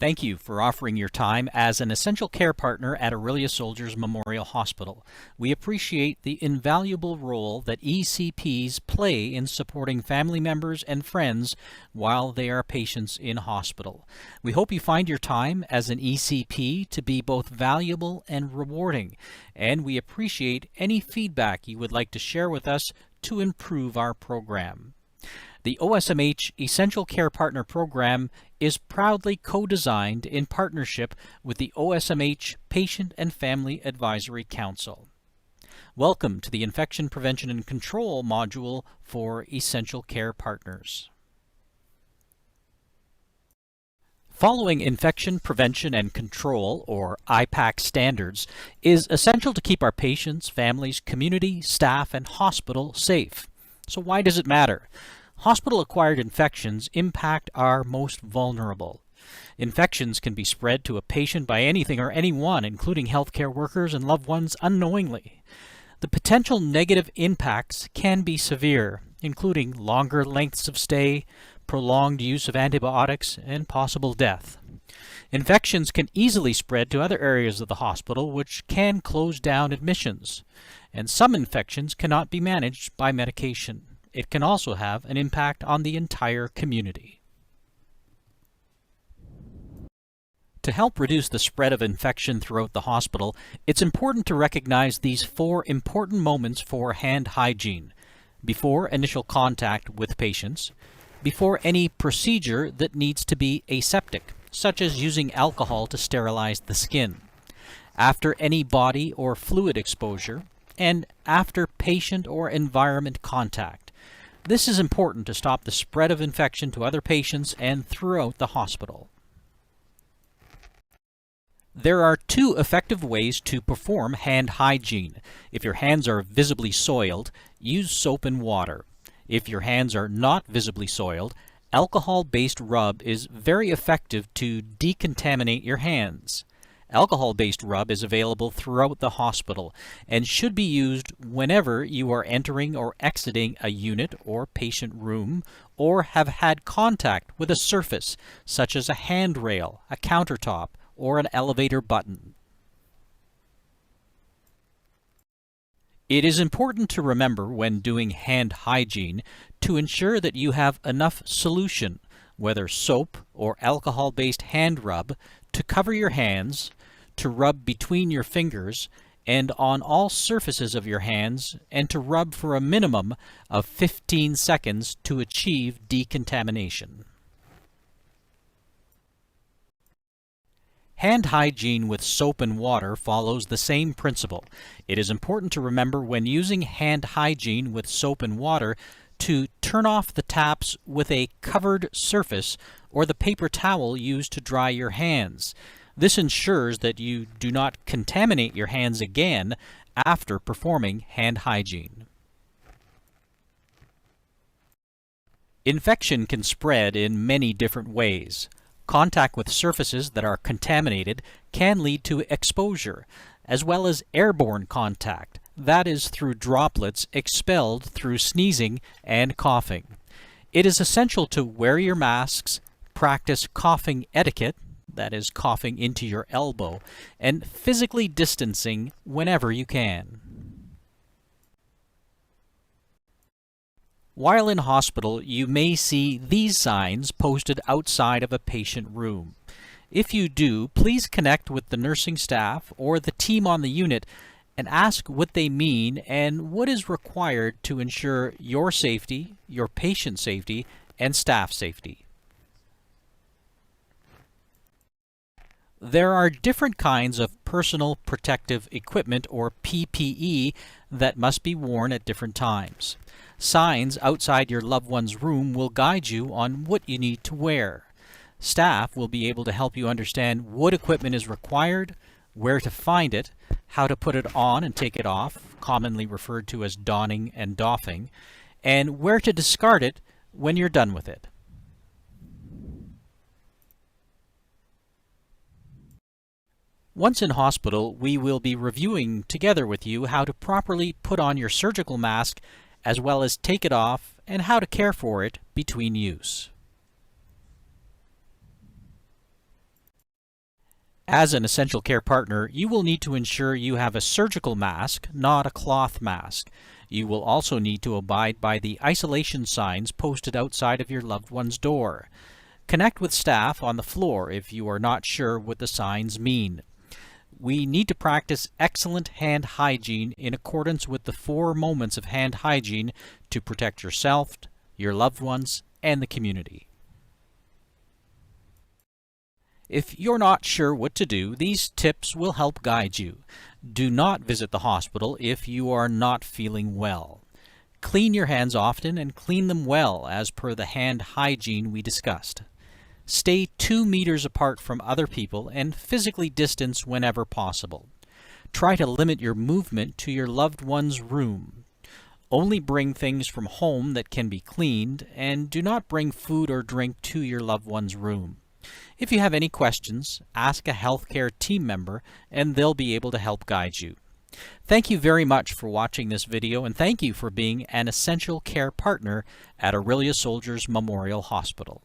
Thank you for offering your time as an essential care partner at Aurelia Soldiers Memorial Hospital. We appreciate the invaluable role that ECPs play in supporting family members and friends while they are patients in hospital. We hope you find your time as an ECP to be both valuable and rewarding, and we appreciate any feedback you would like to share with us to improve our program. The OSMH Essential Care Partner Program is proudly co-designed in partnership with the OSMH Patient and Family Advisory Council. Welcome to the Infection Prevention and Control module for Essential Care Partners. Following infection prevention and control, or IPAC standards, is essential to keep our patients, families, community, staff, and hospital safe. So why does it matter? Hospital-acquired infections impact our most vulnerable. Infections can be spread to a patient by anything or anyone, including healthcare workers and loved ones, unknowingly. The potential negative impacts can be severe, including longer lengths of stay, prolonged use of antibiotics, and possible death. Infections can easily spread to other areas of the hospital, which can close down admissions. And some infections cannot be managed by medication. It can also have an impact on the entire community. To help reduce the spread of infection throughout the hospital, it's important to recognize these 4 important moments for hand hygiene: before initial contact with patients, before any procedure that needs to be aseptic, such as using alcohol to sterilize the skin, after any body or fluid exposure, and after patient or environment contact. This is important to stop the spread of infection to other patients and throughout the hospital. There are 2 effective ways to perform hand hygiene. If your hands are visibly soiled, use soap and water. If your hands are not visibly soiled, alcohol-based rub is very effective to decontaminate your hands. Alcohol-based rub is available throughout the hospital and should be used whenever you are entering or exiting a unit or patient room or have had contact with a surface such as a handrail, a countertop, or an elevator button. It is important to remember when doing hand hygiene to ensure that you have enough solution, whether soap or alcohol-based hand rub, to cover your hands, to rub between your fingers and on all surfaces of your hands, and to rub for a minimum of 15 seconds to achieve decontamination. Hand hygiene with soap and water follows the same principle. It is important to remember when using hand hygiene with soap and water to turn off the taps with a covered surface or the paper towel used to dry your hands. This ensures that you do not contaminate your hands again after performing hand hygiene. Infection can spread in many different ways. Contact with surfaces that are contaminated can lead to exposure, as well as airborne contact, that is through droplets expelled through sneezing and coughing. It is essential to wear your masks, practice coughing etiquette, that is coughing into your elbow, and physically distancing whenever you can. While in hospital, you may see these signs posted outside of a patient room. If you do, please connect with the nursing staff or the team on the unit and ask what they mean and what is required to ensure your safety, your patient safety, and staff safety. There are different kinds of personal protective equipment, or PPE, that must be worn at different times. Signs outside your loved one's room will guide you on what you need to wear. Staff will be able to help you understand what equipment is required, where to find it, how to put it on and take it off, commonly referred to as donning and doffing, and where to discard it when you're done with it. Once in hospital, we will be reviewing together with you how to properly put on your surgical mask, as well as take it off, and how to care for it between use. As an essential care partner, you will need to ensure you have a surgical mask, not a cloth mask. You will also need to abide by the isolation signs posted outside of your loved one's door. Connect with staff on the floor if you are not sure what the signs mean. We need to practice excellent hand hygiene in accordance with the 4 moments of hand hygiene to protect yourself, your loved ones, and the community. If you're not sure what to do, these tips will help guide you. Do not visit the hospital if you are not feeling well. Clean your hands often and clean them well as per the hand hygiene we discussed. Stay 2 meters apart from other people and physically distance whenever possible. Try to limit your movement to your loved one's room. Only bring things from home that can be cleaned, and do not bring food or drink to your loved one's room. If you have any questions, ask a healthcare team member and they'll be able to help guide you. Thank you very much for watching this video, and thank you for being an essential care partner at Orillia Soldiers Memorial Hospital.